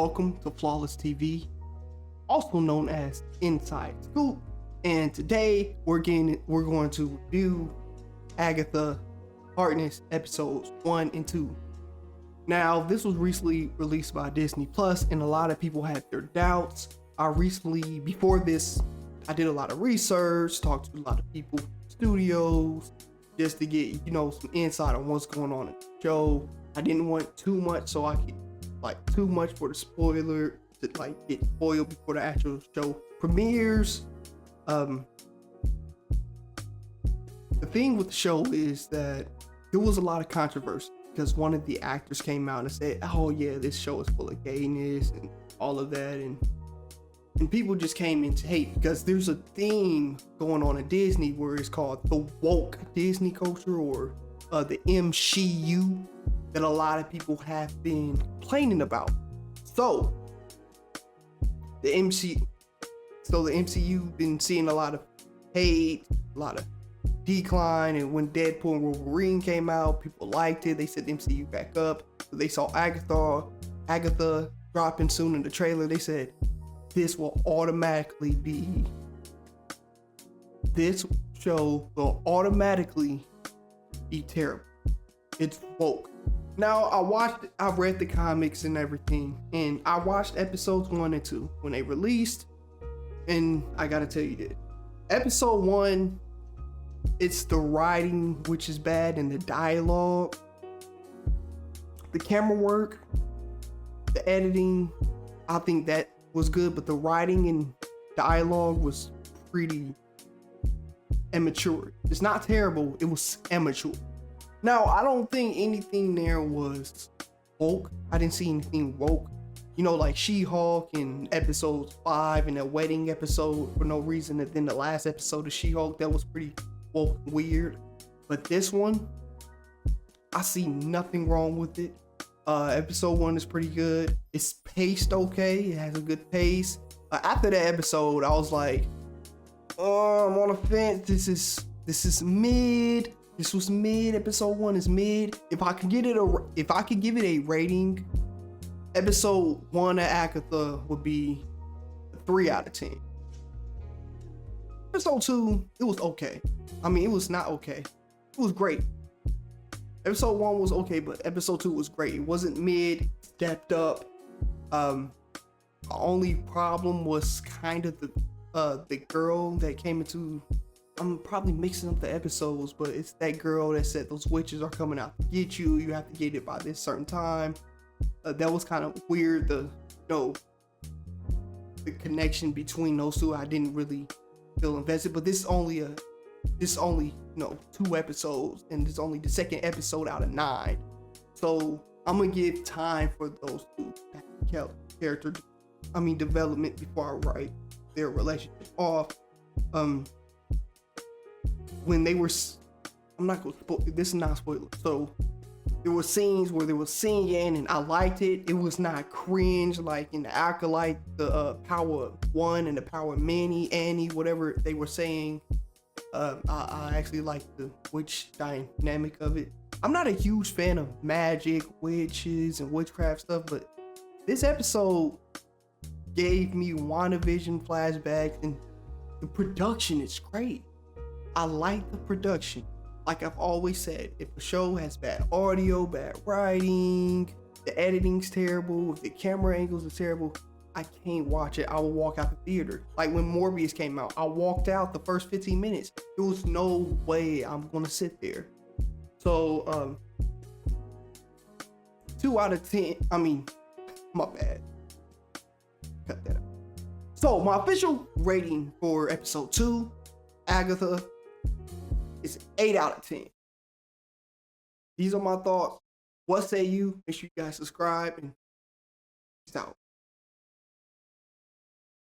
welcome to Flawless TV, also known as Inside Scoop. And today we're going to review Agatha Harkness episodes 1 and 2. Now, this was recently released by Disney Plus, and a lot of people had their doubts. Before this, I did a lot of research, talked to a lot of people, studios, just to get, some insight on what's going on in the show. I didn't want too much, so I could, too much for the spoiler to, get spoiled before the actual show premieres. The thing with the show is that there was a lot of controversy because one of the actors came out and said, oh yeah, this show is full of gayness and all of that, and people just came into hate because there's a theme going on in Disney where it's called the woke Disney culture, or the MCU, that a lot of people have been complaining about. So the MCU been seeing a lot of hate, a lot of decline, and when Deadpool and Wolverine came out, people liked it. They set the MCU back up. So they saw Agatha dropping soon in the trailer. They said this show will automatically be terrible. It's woke. Now, I read the comics and everything, and I watched episodes 1 and 2 when they released, and I gotta tell you this. Episode 1, it's the writing which is bad, and the dialogue, the camera work, the editing, I think that was good, but the writing and dialogue was pretty immature. It's not terrible, it was immature. Now, I don't think anything there was woke. I didn't see anything woke. Like She-Hulk in episode 5 and a wedding episode for no reason. And then the last episode of She-Hulk, that was pretty woke, weird. But this one, I see nothing wrong with it. Episode 1 is pretty good. It's paced okay. It has a good pace. After that episode, I was like, oh, I'm on the fence. This is mid. This was mid. Episode 1 is mid. If I could give it a rating, episode 1 of Agatha would be a 3 out of 10. Episode 2, it was okay. I mean, it was not okay. It was great. Episode 1 was okay, but episode 2 was great. It wasn't mid, stepped up. The only problem was kind of the girl that came into. I'm probably mixing up the episodes, but it's that girl that said those witches are coming out to get you. You have to get it by this certain time. That was kind of weird. The connection between those two, I didn't really feel invested. But this is only 2 episodes, and it's only the second episode out of 9. So I'm gonna give time for those two character, development before I write their relationship off. When they were, I'm not gonna spoil. This is not spoiler. So there were scenes where they were singing, and I liked it. It was not cringe like in the Acolyte, the Power One and the Power Many, Annie, whatever they were saying. I actually liked the witch dynamic of it. I'm not a huge fan of magic, witches, and witchcraft stuff, but this episode gave me WandaVision flashbacks, and the production is great. I like the production. Like I've always said, if a show has bad audio, bad writing, the editing's terrible, if the camera angles are terrible, I can't watch it. I will walk out the theater. Like when Morbius came out, I walked out the first 15 minutes. There was no way I'm gonna sit there. So 2 out of 10. My bad. Cut that out. So my official rating for episode 2, Agatha, is 8 out of 10. These are my thoughts. What say you? Make sure you guys subscribe, and peace out.